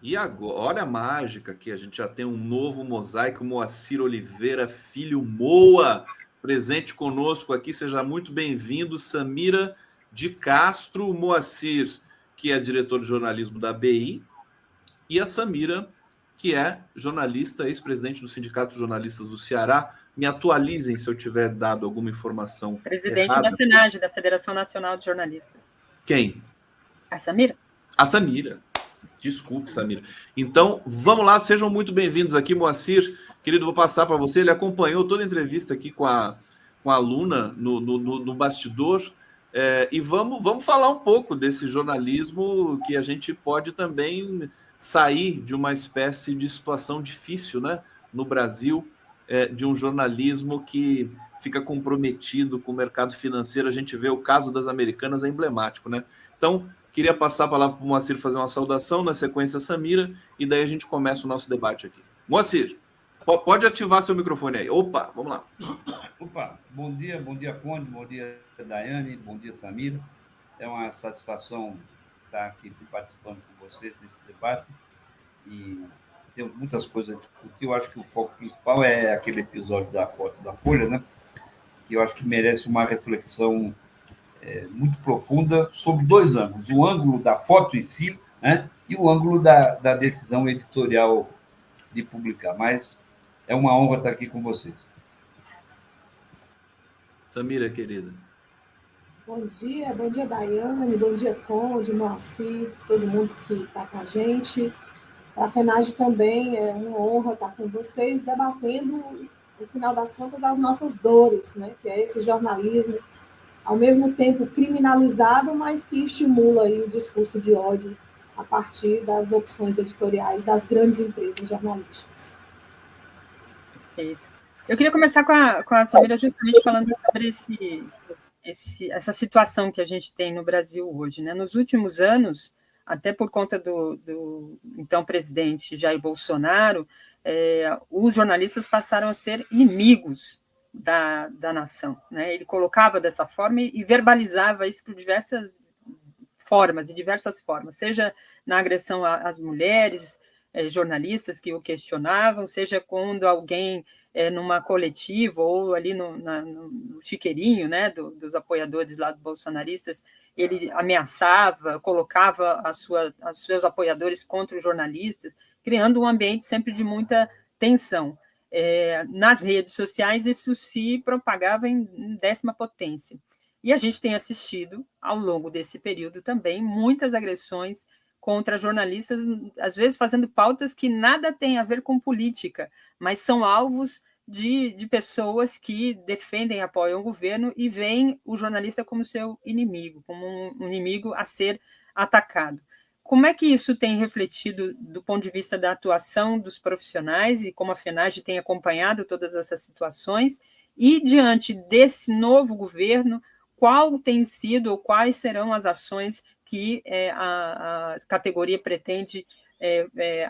E agora, olha a mágica aqui, a gente já tem um novo mosaico, Moacir Oliveira, filho Moa, presente conosco aqui, seja muito bem-vindo, Samira de Castro, Moacir, que é diretor de jornalismo da BI, e a Samira, que é jornalista, ex-presidente do Sindicato de Jornalistas do Ceará. Me atualizem se eu tiver dado alguma informação Presidente errada. da FENAGE, da Federação Nacional de Jornalistas. Quem? A Samira. A Samira. Desculpe, Samira. Então, vamos lá, sejam muito bem-vindos aqui, Moacir. Querido, vou passar para você. Ele acompanhou toda a entrevista aqui com a aluna no bastidor. E vamos falar um pouco desse jornalismo que a gente pode também sair de uma espécie de situação difícil, né, no Brasil, de um jornalismo que fica comprometido com o mercado financeiro. A gente vê o caso das Americanas, é emblemático, né? Então, queria passar a palavra para o Moacir fazer uma saudação, na sequência a Samira, e daí a gente começa o nosso debate aqui. Moacir, pode ativar seu microfone aí. Opa, vamos lá. Opa, bom dia, Conde, bom dia, Daiane, bom dia, Samira. É uma satisfação estar aqui participando com vocês desse debate e temos muitas coisas a discutir. Eu acho que o foco principal é aquele episódio da foto da Folha, né? Que eu acho que merece uma reflexão muito profunda sobre dois ângulos: o ângulo da foto em si, né, e o ângulo da decisão editorial de publicar. Mas é uma honra estar aqui com vocês. Samira, querida. Bom dia, Daiane, bom dia, Conde, Moacir, todo mundo que está com a gente. A FENAGE também é uma honra estar com vocês, debatendo, no final das contas, as nossas dores, né, que é esse jornalismo ao mesmo tempo criminalizado, mas que estimula aí o discurso de ódio a partir das opções editoriais das grandes empresas jornalísticas. Perfeito. Eu queria começar com a Samira justamente falando sobre essa situação que a gente tem no Brasil hoje, né? Nos últimos anos, até por conta do então presidente Jair Bolsonaro, os jornalistas passaram a ser inimigos da nação, né? Ele colocava dessa forma e verbalizava isso por diversas formas, seja na agressão às mulheres, jornalistas que o questionavam, seja quando alguém, numa coletiva ou ali no chiqueirinho, né, dos apoiadores lá dos bolsonaristas, ele ameaçava, colocava os seus apoiadores contra os jornalistas, criando um ambiente sempre de muita tensão. Nas redes sociais, isso se propagava em décima potência. E a gente tem assistido, ao longo desse período também, muitas agressões contra jornalistas, às vezes fazendo pautas que nada têm a ver com política, mas são alvos de pessoas que defendem e apoiam o governo e veem o jornalista como seu inimigo, como um inimigo a ser atacado. Como é que isso tem refletido do ponto de vista da atuação dos profissionais e como a FENAGE tem acompanhado todas essas situações? E, diante desse novo governo, qual tem sido ou quais serão as ações que a categoria pretende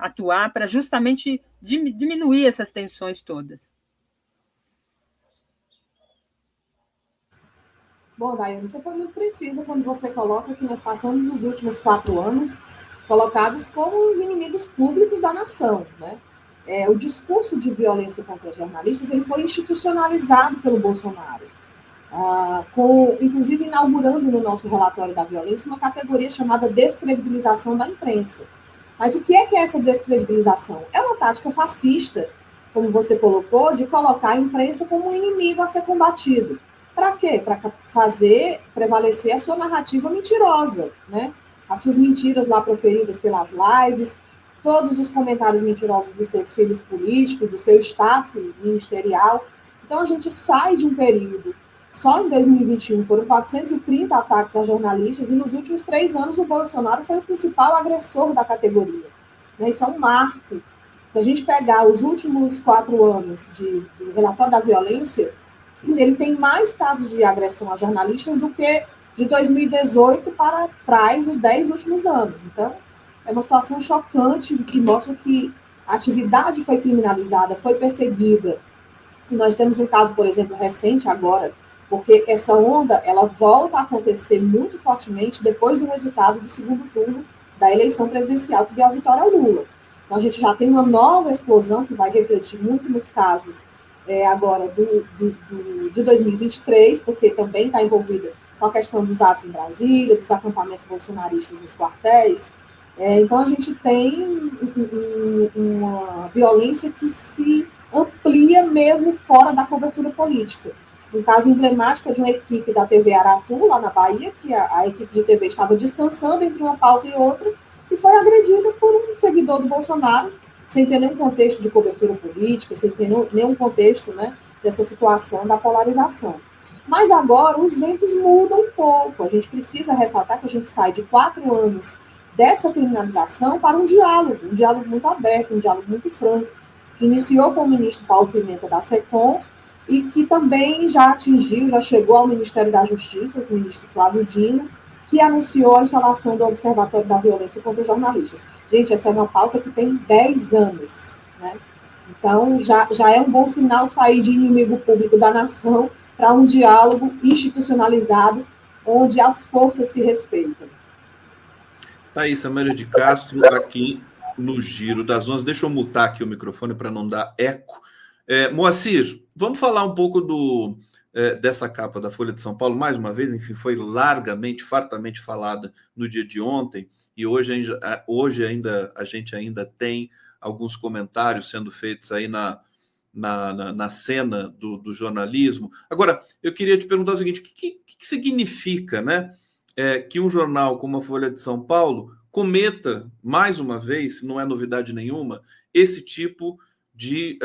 atuar para justamente diminuir essas tensões todas? Bom, Daiane, você foi muito precisa quando você coloca que nós passamos os últimos 4 anos colocados como os inimigos públicos da nação, né? O discurso de violência contra os jornalistas ele foi institucionalizado pelo Bolsonaro, inclusive inaugurando no nosso relatório da violência uma categoria chamada descredibilização da imprensa. Mas o que é essa descredibilização? É uma tática fascista, como você colocou, de colocar a imprensa como um inimigo a ser combatido. Para quê? Para fazer prevalecer a sua narrativa mentirosa, né? As suas mentiras lá proferidas pelas lives, todos os comentários mentirosos dos seus filhos políticos, do seu staff ministerial. Então, a gente sai de um período. Só em 2021 foram 430 ataques a jornalistas e nos últimos 3 anos o Bolsonaro foi o principal agressor da categoria. Isso é um marco. Se a gente pegar os últimos 4 anos do relatório da violência, ele tem mais casos de agressão a jornalistas do que de 2018 para trás, os 10 últimos anos. Então, é uma situação chocante que mostra que a atividade foi criminalizada, foi perseguida. E nós temos um caso, por exemplo, recente agora, porque essa onda, ela volta a acontecer muito fortemente depois do resultado do segundo turno da eleição presidencial que deu a vitória ao Lula. Então, a gente já tem uma nova explosão que vai refletir muito nos casos agora de 2023, porque também está envolvida com a questão dos atos em Brasília, dos acampamentos bolsonaristas nos quartéis. Então, a gente tem uma violência que se amplia mesmo fora da cobertura política. Um caso emblemático é de uma equipe da TV Aratu, lá na Bahia, que a equipe de TV estava descansando entre uma pauta e outra, e foi agredida por um seguidor do Bolsonaro, sem ter nenhum contexto de cobertura política, sem ter nenhum contexto, né, dessa situação da polarização. Mas agora os ventos mudam um pouco. A gente precisa ressaltar que a gente sai de 4 anos dessa criminalização para um diálogo muito aberto, um diálogo muito franco, que iniciou com o ministro Paulo Pimenta da SECOM e que também já chegou ao Ministério da Justiça, com o ministro Flávio Dino, que anunciou a instalação do Observatório da Violência contra os Jornalistas. Gente, essa é uma pauta que tem 10 anos, né? Então, já é um bom sinal sair de inimigo público da nação para um diálogo institucionalizado, onde as forças se respeitam. Thaís Amélia de Castro, aqui no Giro das 11. Deixa eu mutar aqui o microfone para não dar eco. Moacir, vamos falar um pouco dessa capa da Folha de São Paulo, mais uma vez, enfim, foi largamente, fartamente falada no dia de ontem, e hoje ainda a gente ainda tem alguns comentários sendo feitos aí na cena do jornalismo. Agora, eu queria te perguntar o seguinte, o que significa, né, que um jornal como a Folha de São Paulo cometa, mais uma vez, não é novidade nenhuma, esse tipo de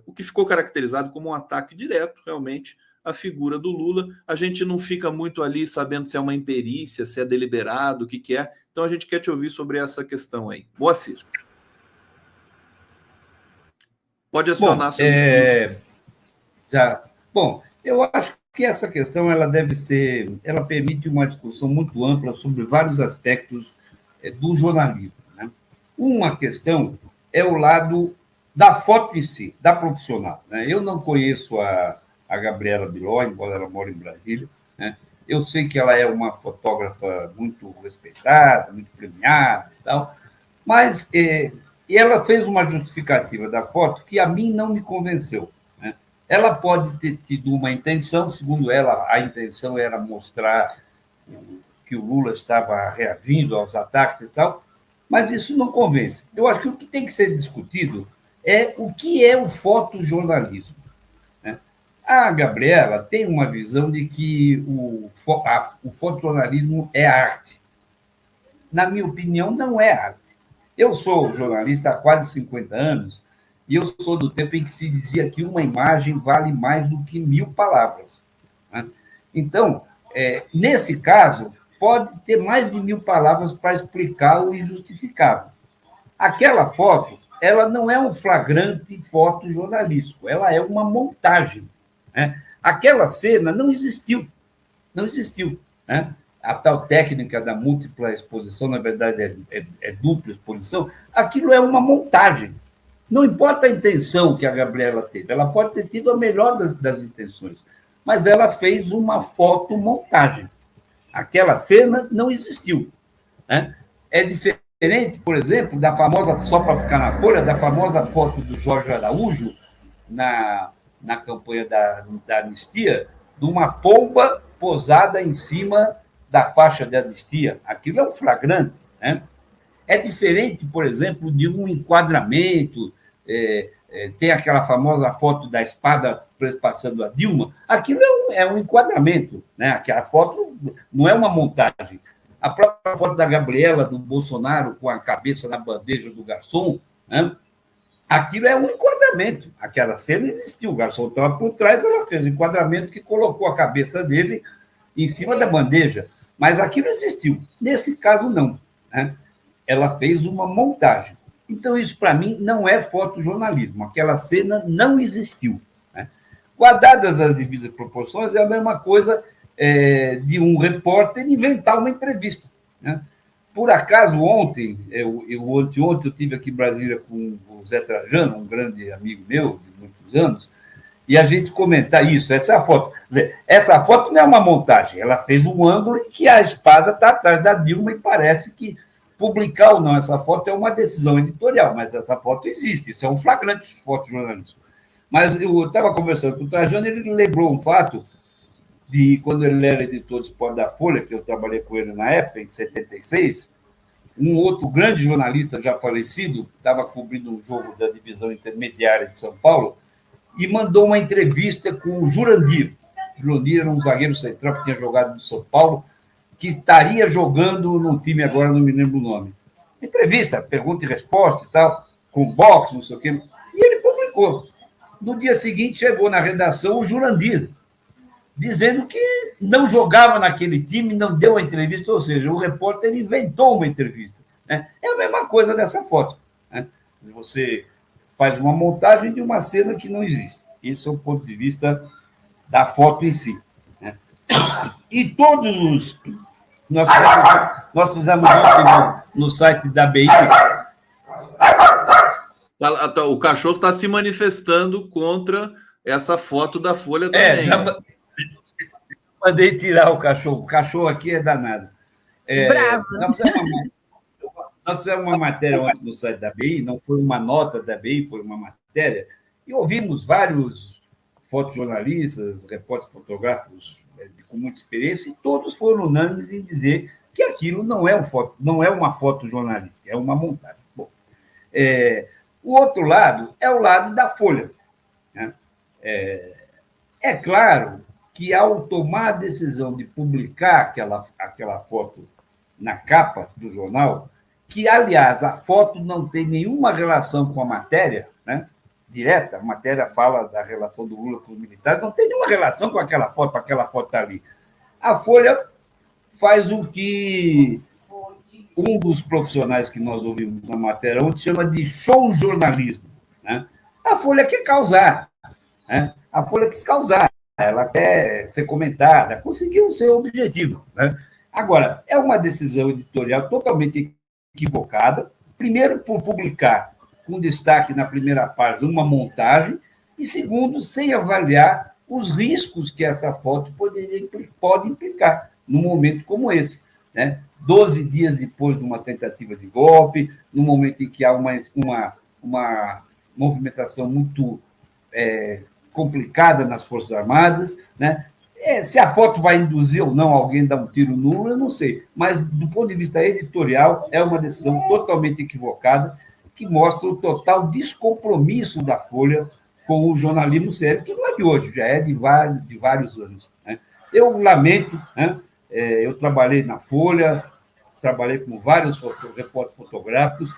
o que ficou caracterizado como um ataque direto, realmente, à figura do Lula. A gente não fica muito ali sabendo se é uma imperícia, se é deliberado, o que é. Então, a gente quer te ouvir sobre essa questão aí. Moacir. Pode acionar seu Bom, eu acho que essa questão ela permite uma discussão muito ampla sobre vários aspectos do jornalismo, né? Uma questão é o lado da foto em si, da profissional, né? Eu não conheço a Gabriela Biló, embora ela mora em Brasília, né? Eu sei que ela é uma fotógrafa muito respeitada, muito premiada e tal, mas ela fez uma justificativa da foto que a mim não me convenceu, né? Ela pode ter tido uma intenção, segundo ela, a intenção era mostrar que o Lula estava reagindo aos ataques e tal, mas isso não convence. Eu acho que o que tem que ser discutido é o que é o fotojornalismo, né? A Gabriela tem uma visão de que o fotojornalismo é arte. Na minha opinião, não é arte. Eu sou jornalista há quase 50 anos e eu sou do tempo em que se dizia que uma imagem vale mais do que 1000 palavras, né? Então, nesse caso, pode ter mais de 1000 palavras para explicar o injustificável. Aquela foto, ela não é um flagrante fotojornalístico, ela é uma montagem, né? Aquela cena não existiu, né? A tal técnica da múltipla exposição, na verdade, é dupla exposição, aquilo é uma montagem. Não importa a intenção que a Gabriela teve, ela pode ter tido a melhor das intenções, mas ela fez uma fotomontagem. Aquela cena não existiu, né? É diferente, por exemplo, da famosa, só para ficar na folha, da famosa foto do Jorge Araújo na campanha da anistia, de uma pomba posada em cima da faixa de anistia. Aquilo é um flagrante, né? É diferente, por exemplo, de um enquadramento, tem aquela famosa foto da espada passando a Dilma, aquilo é um enquadramento, né? Aquela foto não é uma montagem. A própria foto da Gabriela, do Bolsonaro, com a cabeça na bandeja do garçom, né? Aquilo é um enquadramento. Aquela cena existiu, o garçom estava por trás, ela fez um enquadramento que colocou a cabeça dele em cima da bandeja, mas aquilo existiu. Nesse caso, não, né? Ela fez uma montagem. Então, isso, para mim, não é fotojornalismo. Aquela cena não existiu, né? Guardadas as devidas proporções, é a mesma coisa de um repórter inventar uma entrevista, né? Por acaso, ontem eu tive aqui em Brasília com o Zé Trajano, um grande amigo meu de muitos anos, e a gente comentar isso, essa é a foto. Quer dizer, essa foto não é uma montagem, ela fez um ângulo em que a espada está atrás da Dilma e parece que publicar ou não essa foto é uma decisão editorial, mas essa foto existe, isso é um flagrante de fotojornalismo. Mas eu estava conversando com o Trajano, ele lembrou um fato de quando ele era editor de esporte da Folha, que eu trabalhei com ele na época, em 76, um outro grande jornalista já falecido, estava cobrindo um jogo da divisão intermediária de São Paulo, e mandou uma entrevista com o Jurandir. O Jurandir era um zagueiro central que tinha jogado no São Paulo, que estaria jogando num time agora, não me lembro o nome. Entrevista, pergunta e resposta e tal, com boxe, não sei o quê. E ele publicou. No dia seguinte, chegou na redação o Jurandir, dizendo que não jogava naquele time, não deu a entrevista, ou seja, o repórter inventou uma entrevista. Né? É a mesma coisa dessa foto. Né? Você faz uma montagem de uma cena que não existe. Esse é o ponto de vista da foto em si. Né? E todos os... Nós fizemos isso no site da BI. O cachorro está se manifestando contra essa foto da Folha também. Já mandei tirar o cachorro. O cachorro aqui é danado. Bravo. Nós fizemos uma matéria ontem no site da BI, não foi uma nota da BI, foi uma matéria, e ouvimos vários fotojornalistas, repórteres fotográficos com muita experiência, e todos foram unânimes em dizer que aquilo não é uma foto jornalística, é uma montagem. Bom, o outro lado é o lado da Folha. Né? É claro que, ao tomar a decisão de publicar aquela foto na capa do jornal, que, aliás, a foto não tem nenhuma relação com a matéria, né? Direta, a matéria fala da relação do Lula com os militares, não tem nenhuma relação com aquela foto está ali. A Folha faz o que um dos profissionais que nós ouvimos na matéria ontem chama de show jornalismo. Né? A Folha quer causar, né? A Folha quis causar, ela quer ser comentada, conseguiu o seu objetivo. Né? Agora, é uma decisão editorial totalmente equivocada, primeiro por publicar com destaque na primeira página uma montagem, e segundo, sem avaliar os riscos que essa foto pode implicar num momento como esse. Né? 12 dias depois de uma tentativa de golpe, no momento em que há uma movimentação muito complicada nas Forças Armadas, né? Se a foto vai induzir ou não alguém a dar um tiro no Lula, eu não sei. Mas, do ponto de vista editorial, é uma decisão totalmente equivocada, que mostra o total descompromisso da Folha com o jornalismo sério, que não é de hoje, já é de vários anos. Né? Eu lamento, né? Eu trabalhei na Folha, trabalhei com vários repórteres fotográficos,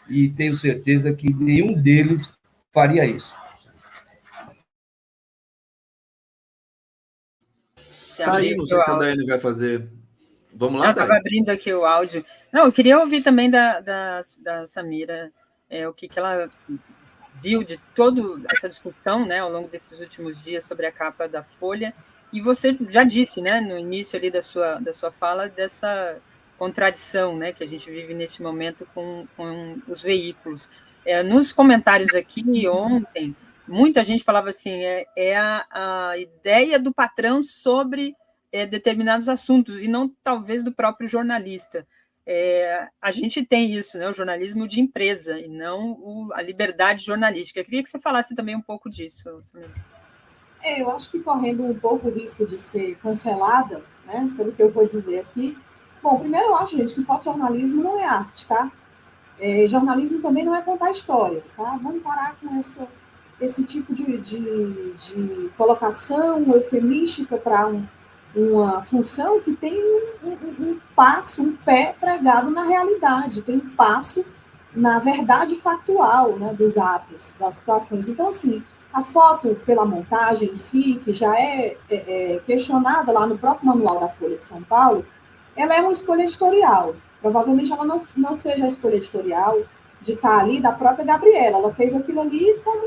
e tenho certeza que nenhum deles faria isso. Tá aí, não sei se a Daiane vai fazer. Vamos lá, Daiane? Estava abrindo aqui o áudio. Não, eu queria ouvir também da Samira o que ela viu de toda essa discussão, né, ao longo desses últimos dias sobre a capa da Folha. E você já disse, né, no início ali da sua fala, dessa contradição, né, que a gente vive neste momento com os veículos. Nos comentários aqui ontem, muita gente falava assim, a ideia do patrão sobre determinados assuntos, e não talvez do próprio jornalista. A gente tem isso, né, o jornalismo de empresa, e não a liberdade jornalística. Eu queria que você falasse também um pouco disso, Samira. Eu acho que correndo um pouco o risco de ser cancelada, né, pelo que eu vou dizer aqui. Bom, primeiro eu acho, gente, que fotojornalismo não é arte, tá? Jornalismo também não é contar histórias, tá? Vamos parar com esse tipo de colocação eufemística para uma função que tem um pé pregado na realidade, tem um passo na verdade factual, né, dos atos, das situações. Então, assim, a foto pela montagem em si, que já é questionada lá no próprio manual da Folha de São Paulo, ela é uma escolha editorial. Provavelmente ela não seja a escolha editorial de estar ali da própria Gabriela. Ela fez aquilo ali como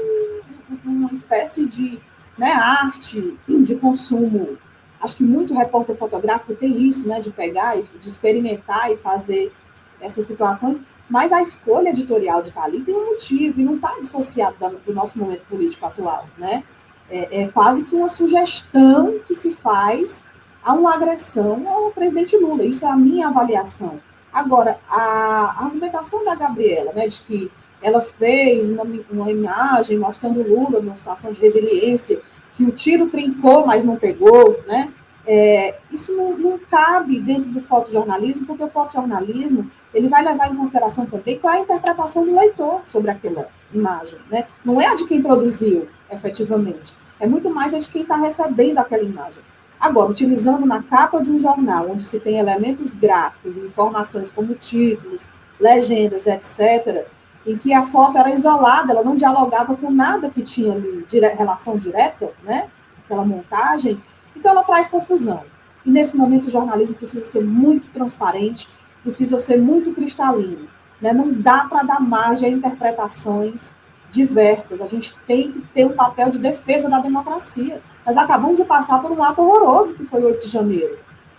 uma espécie de, né, arte de consumo. Acho que muito repórter fotográfico tem isso, né, de pegar, de experimentar e fazer essas situações, mas a escolha editorial de estar ali tem um motivo e não está dissociado do nosso momento político atual, né? É quase que uma sugestão que se faz a uma agressão ao presidente Lula. Isso é a minha avaliação. Agora, a argumentação da Gabriela, né, de que ela fez uma imagem mostrando Lula numa situação de resiliência, que o tiro trincou, mas não pegou, né? Isso não cabe dentro do fotojornalismo, porque o fotojornalismo ele vai levar em consideração também qual é a interpretação do leitor sobre aquela imagem, né? Não é a de quem produziu, efetivamente. É muito mais a de quem está recebendo aquela imagem. Agora, utilizando na capa de um jornal, onde se tem elementos gráficos e informações como títulos, legendas, etc., em que a foto era isolada, ela não dialogava com nada que tinha ali relação direta, né? Aquela montagem, então ela traz confusão. E nesse momento o jornalismo precisa ser muito transparente, precisa ser muito cristalino, né? Não dá para dar margem a interpretações diversas. A gente tem que ter um papel de defesa da democracia. Nós acabamos de passar por um ato horroroso que foi 8 de janeiro.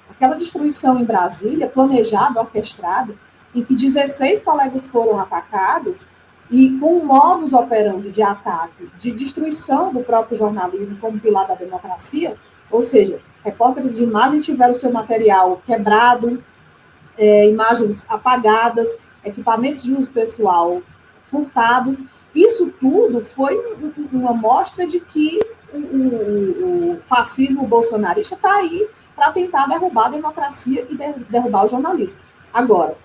Aquela destruição em Brasília, planejada, orquestrada, em que 16 colegas foram atacados e com um modus operandi de ataque, de destruição do próprio jornalismo como pilar da democracia, ou seja, repórteres de imagem tiveram seu material quebrado, imagens apagadas, equipamentos de uso pessoal furtados. Isso tudo foi uma mostra de que o fascismo bolsonarista está aí para tentar derrubar a democracia e derrubar o jornalismo. Agora,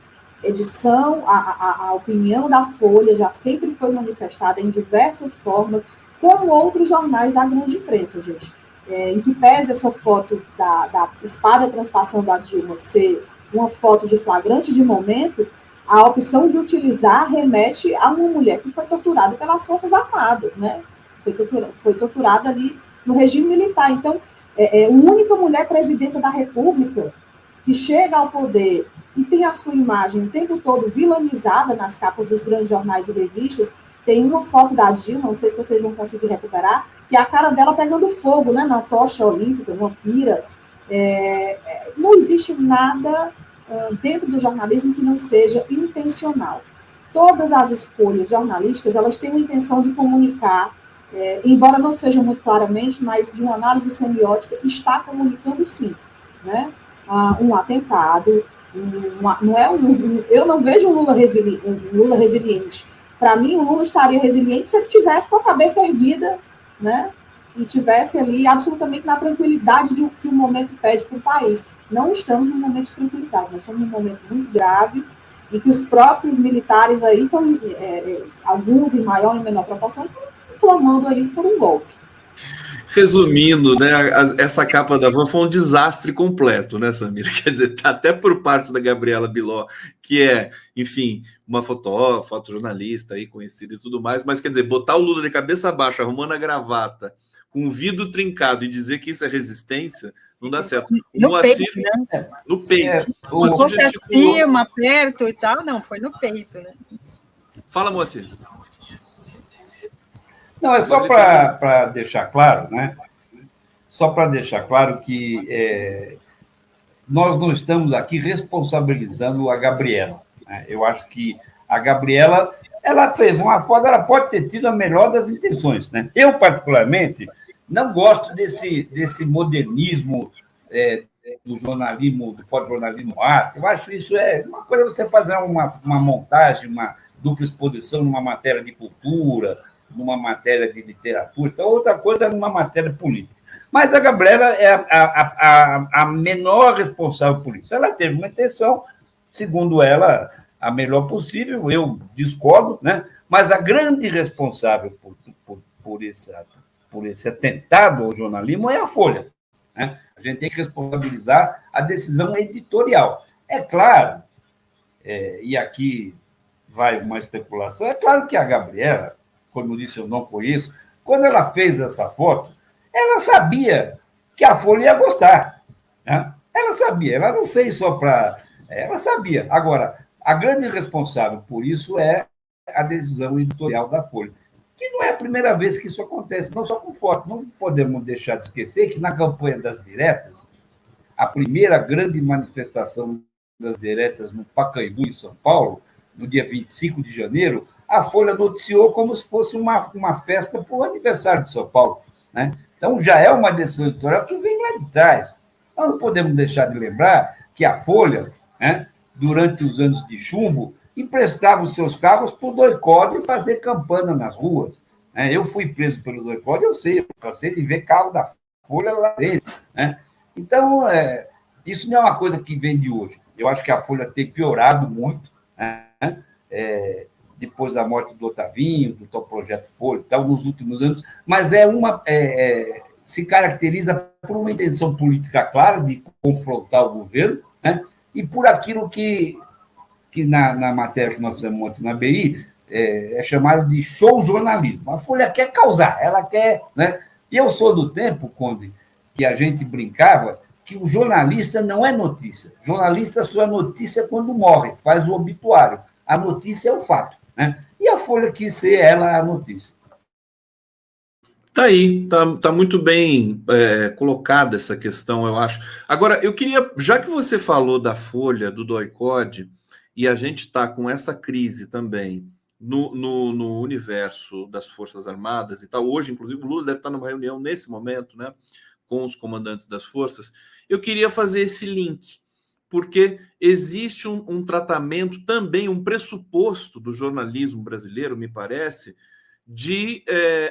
edição, a opinião da Folha já sempre foi manifestada em diversas formas, como outros jornais da grande imprensa, gente. Em que pese essa foto da espada transpassando a Dilma ser uma foto de flagrante de momento, a opção de utilizar remete a uma mulher que foi torturada pelas Forças Armadas, né? Foi torturada ali no regime militar. Então, a única mulher presidenta da República que chega ao poder e tem a sua imagem o tempo todo vilanizada nas capas dos grandes jornais e revistas. Tem uma foto da Dilma, não sei se vocês vão conseguir recuperar, que é a cara dela pegando fogo, né, na tocha olímpica, numa pira. Não existe nada dentro do jornalismo que não seja intencional. Todas as escolhas jornalísticas, elas têm uma intenção de comunicar, embora não seja muito claramente, mas de uma análise semiótica, está comunicando sim, né? Um atentado, eu não vejo um Lula resiliente. Para mim, o Lula estaria resiliente se ele tivesse com a cabeça erguida, né? E tivesse ali absolutamente na tranquilidade de o que o momento pede para o país. Não estamos num momento de tranquilidade, nós estamos num momento muito grave, em que os próprios militares aí estão, alguns em maior e menor proporção, estão inflamando aí por um golpe. Resumindo, né, essa capa da Van foi um desastre completo, né, Samira? Quer dizer, até por parte da Gabriela Biló, que é, enfim, uma fotojornalista aí conhecida e tudo mais, mas quer dizer, botar o Lula de cabeça baixa, arrumando a gravata, com o vidro trincado e dizer que isso é resistência, não dá certo. O Moacir, peito, né? No peito. Se fosse acima, perto e tal, não, foi no peito, né? Fala, Moacir. Não, é só para deixar claro, né? Só para deixar claro que nós não estamos aqui responsabilizando a Gabriela, né? Eu acho que a Gabriela, ela fez uma foto, ela pode ter tido a melhor das intenções, né? Eu, particularmente, não gosto desse modernismo do jornalismo, do fotojornalismo arte. Eu acho isso uma coisa você fazer uma montagem, uma dupla exposição numa matéria de cultura, numa matéria de literatura, então outra coisa é numa matéria política. Mas a Gabriela é a menor responsável por isso. Ela teve uma intenção, segundo ela, a melhor possível, eu discordo, né? Mas a grande responsável por esse atentado ao jornalismo é a Folha, né? A gente tem que responsabilizar a decisão editorial. É claro, e aqui vai uma especulação, é claro que a Gabriela, como eu disse, eu não conheço, quando ela fez essa foto, ela sabia que a Folha ia gostar, né? Ela sabia, ela não fez só para... Ela sabia. Agora, a grande responsável por isso é a decisão editorial da Folha, que não é a primeira vez que isso acontece, não só com foto. Não podemos deixar de esquecer que na campanha das diretas, a primeira grande manifestação diretas no Pacaembu, em São Paulo, no dia 25 de janeiro, a Folha noticiou como se fosse uma festa para o aniversário de São Paulo, né? Então, já é uma decisão editorial que vem lá de trás. Nós não podemos deixar de lembrar que a Folha, né, durante os anos de chumbo, emprestava os seus carros para o doicode fazer campana nas ruas. Eu fui preso pelo doicode, eu cansei de ver carro da Folha lá dentro, né? Então, isso não é uma coisa que vem de hoje. Eu acho que a Folha tem piorado muito, né? Depois da morte do Otavinho, do tal Projeto Folha, tal, nos últimos anos, mas se caracteriza por uma intenção política clara de confrontar o governo, né? E por aquilo que na matéria que nós fizemos ontem na BI é chamado de show jornalismo. A Folha quer causar, ela quer, né? E eu sou do tempo, Conde, que a gente brincava que o jornalista não é notícia. O jornalista só é notícia quando morre, faz o obituário. A notícia é o fato, né? E a Folha quis ser ela a notícia. Tá aí, tá muito bem colocada essa questão, eu acho. Agora, eu queria, já que você falou da Folha, do doicode, e a gente está com essa crise também no universo das Forças Armadas e tal, hoje, inclusive, o Lula deve estar numa reunião nesse momento, né, com os comandantes das forças, eu queria fazer esse link, porque existe um tratamento também, um pressuposto do jornalismo brasileiro, me parece, de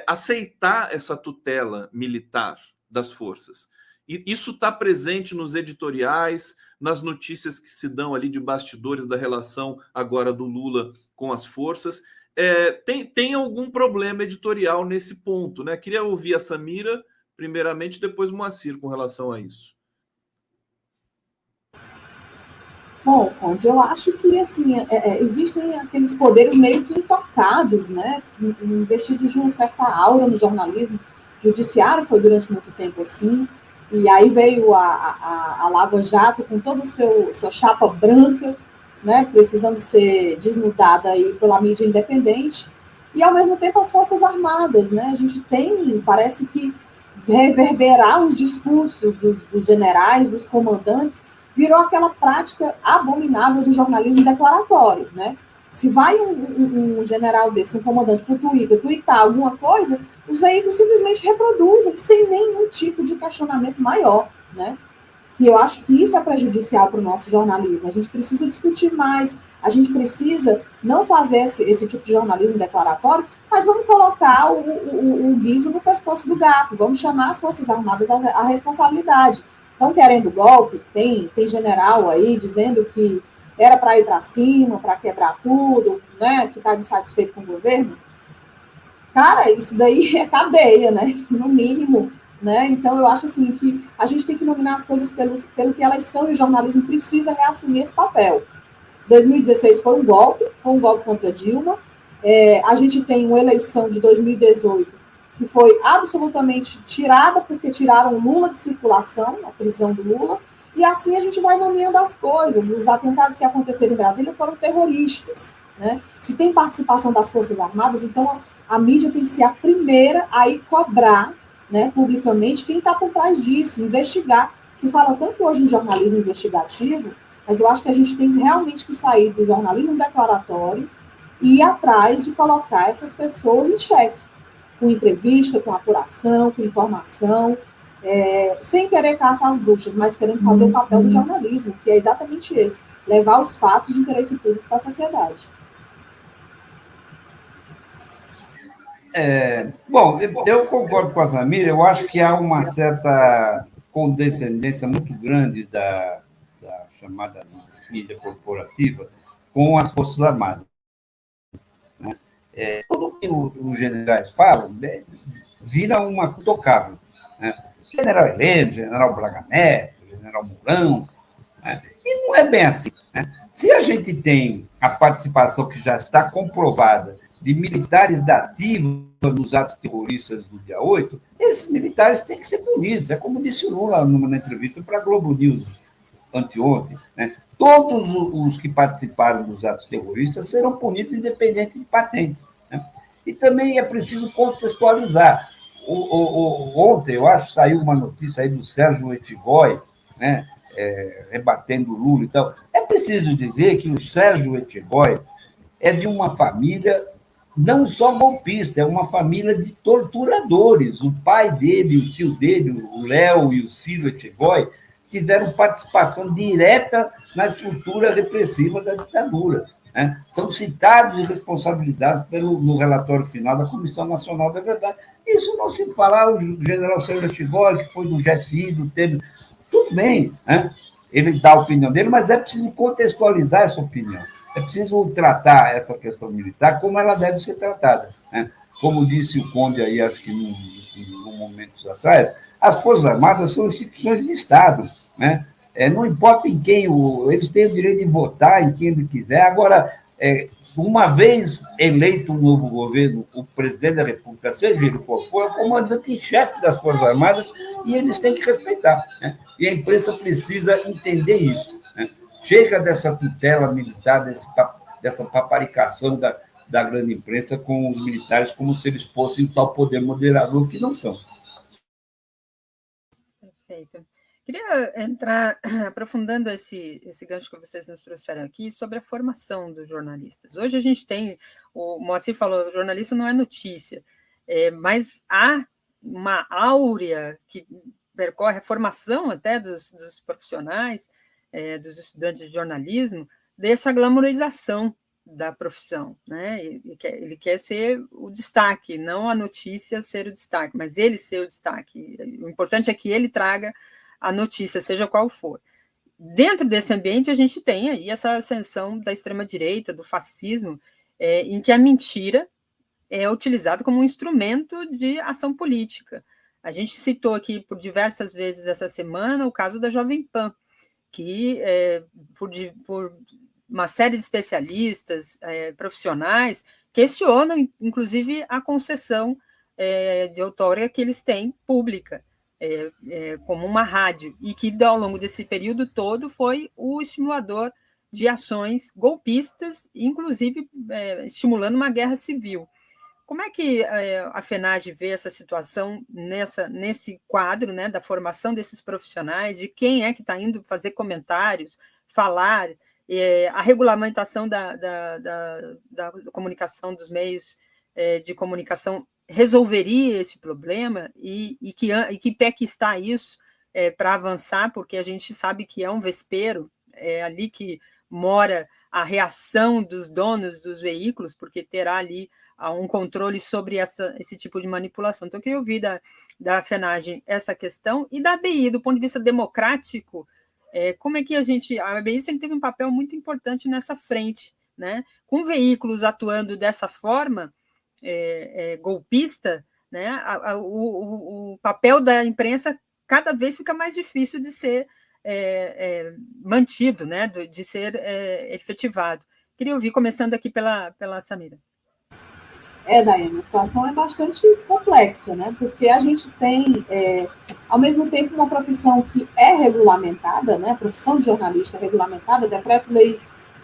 aceitar essa tutela militar das forças. E isso está presente nos editoriais, nas notícias que se dão ali de bastidores da relação agora do Lula com as forças. Tem algum problema editorial nesse ponto, né? Queria ouvir a Samira, primeiramente, depois o Moacir com relação a isso. Bom, Conde, eu acho que assim, existem aqueles poderes meio que intocados, né, investidos de uma certa aura no jornalismo. O judiciário foi durante muito tempo assim, e aí veio a Lava Jato com toda sua chapa branca, né, precisando ser desnudada aí pela mídia independente, e ao mesmo tempo as Forças Armadas, né, a gente tem, parece que reverberar os discursos dos generais, dos comandantes, virou aquela prática abominável do jornalismo declaratório, né? Se vai um general desse, um comandante para o Twitter, twittar alguma coisa, os veículos simplesmente reproduzem sem nenhum tipo de questionamento maior, né? Que eu acho que isso é prejudicial para o nosso jornalismo. A gente precisa discutir mais, a gente precisa não fazer esse tipo de jornalismo declaratório, mas vamos colocar o guiso no pescoço do gato, vamos chamar as Forças Armadas à responsabilidade. Estão querendo golpe, tem general aí dizendo que era para ir para cima, para quebrar tudo, né, que está insatisfeito com o governo. Cara, isso daí é cadeia, né, no mínimo, né? Então eu acho assim que a gente tem que nominar as coisas pelo que elas são, e o jornalismo precisa reassumir esse papel. 2016 foi um golpe contra Dilma. A gente tem uma eleição de 2018 que foi absolutamente tirada, porque tiraram Lula de circulação, a prisão do Lula, e assim a gente vai nomeando as coisas. Os atentados que aconteceram em Brasília foram terroristas, né? Se tem participação das Forças Armadas, então a mídia tem que ser a primeira a ir cobrar, né, publicamente quem está por trás disso, investigar. Se fala tanto hoje em jornalismo investigativo, mas eu acho que a gente tem realmente que sair do jornalismo declaratório e ir atrás de colocar essas pessoas em xeque, com entrevista, com apuração, com informação, sem querer caçar as bruxas, mas querendo fazer o papel do jornalismo, que é exatamente esse, levar os fatos de interesse público para a sociedade. Bom, eu concordo com a Samira, eu acho que há uma certa condescendência muito grande da chamada mídia corporativa com as Forças Armadas. Né? Tudo que os generais falam vira uma tocável. Né? General Heleno, General Braga Neto, General Mourão, né? E não é bem assim. Né? Se a gente tem a participação que já está comprovada de militares da ativa nos atos terroristas do dia 8, esses militares têm que ser punidos. É como disse o Lula numa entrevista para a Globo News anteontem, né? Todos os que participaram dos atos terroristas serão punidos independente de patentes. Né? E também é preciso contextualizar. Ontem, eu acho, saiu uma notícia aí do Sérgio Etibói, né, rebatendo o Lula e tal. É preciso dizer que o Sérgio Etchegói é de uma família não só golpista, é uma família de torturadores. O pai dele, o tio dele, o Léo e o Ciro Etchegói, tiveram participação direta na estrutura repressiva da ditadura, né? São citados e responsabilizados no relatório final da Comissão Nacional da Verdade. Isso não se fala, o general Sérgio Etchegói, que foi do GSI, do TEM, tudo bem, né? Ele dá a opinião dele, mas é preciso contextualizar essa opinião. É preciso tratar essa questão militar como ela deve ser tratada, né? Como disse o Conde aí, acho que num momentos atrás, as Forças Armadas são instituições de Estado, né? Não importa em quem, eles têm o direito de votar em quem ele quiser. Agora, uma vez eleito um novo governo, o presidente da República, seja ele qual for, é o comandante em chefe das Forças Armadas e eles têm que respeitar, né? E a imprensa precisa entender isso, né? Chega dessa tutela militar, dessa paparicação da grande imprensa com os militares como se eles fossem tal poder moderador que não são. Perfeito. Queria entrar aprofundando esse gancho que vocês nos trouxeram aqui sobre a formação dos jornalistas. Hoje a gente tem, o Moacir falou, o jornalista não é notícia, mas há uma áurea que percorre a formação até dos profissionais, dos estudantes de jornalismo, dessa glamorização da profissão, né? Ele quer ser o destaque, não a notícia ser o destaque, mas ele ser o destaque. O importante é que ele traga a notícia, seja qual for. Dentro desse ambiente, a gente tem aí essa ascensão da extrema-direita, do fascismo, em que a mentira é utilizada como um instrumento de ação política. A gente citou aqui por diversas vezes essa semana o caso da Jovem Pan, que, por uma série de especialistas, profissionais, questionam, inclusive, a concessão de outorga que eles têm pública, como uma rádio, e que, ao longo desse período todo, foi o estimulador de ações golpistas, inclusive estimulando uma guerra civil. Como é que a FENAGE vê essa situação nesse quadro, né, da formação desses profissionais, de quem é que está indo fazer comentários, falar, a regulamentação da comunicação, dos meios de comunicação resolveria esse problema e que pé que está isso para avançar, porque a gente sabe que é um vespeiro, é ali que mora a reação dos donos dos veículos, porque terá ali um controle sobre esse tipo de manipulação. Então, eu queria ouvir da FENAGE essa questão, e da ABI, do ponto de vista democrático, como é que a ABI sempre teve um papel muito importante nessa frente, né? Com veículos atuando dessa forma, golpista, né? O papel da imprensa cada vez fica mais difícil de ser mantido, né? De ser efetivado. Queria ouvir, começando aqui pela Samira. Daiane, a situação é bastante complexa, né? Porque a gente tem, ao mesmo tempo, uma profissão que é regulamentada, né? A profissão de jornalista é regulamentada, o decreto-lei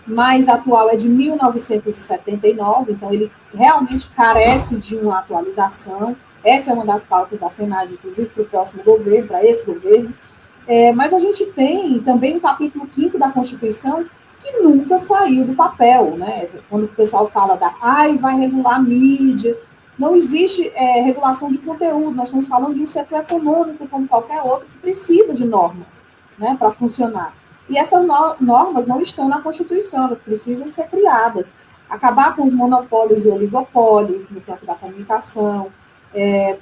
mais atual é de 1979, então ele realmente carece de uma atualização. Essa é uma das pautas da FENAGE, inclusive para o próximo governo, para esse governo. Mas a gente tem também o capítulo 5º da Constituição, que nunca saiu do papel, né? Quando o pessoal fala vai regular a mídia, não existe regulação de conteúdo, nós estamos falando de um setor econômico como qualquer outro que precisa de normas, né, para funcionar. E essas normas não estão na Constituição, elas precisam ser criadas. Acabar com os monopólios e oligopólios no campo da comunicação,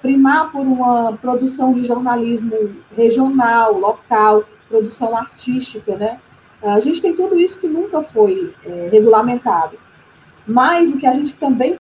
primar por uma produção de jornalismo regional, local, produção artística, né? A gente tem tudo isso que nunca foi regulamentado. Mas o que a gente também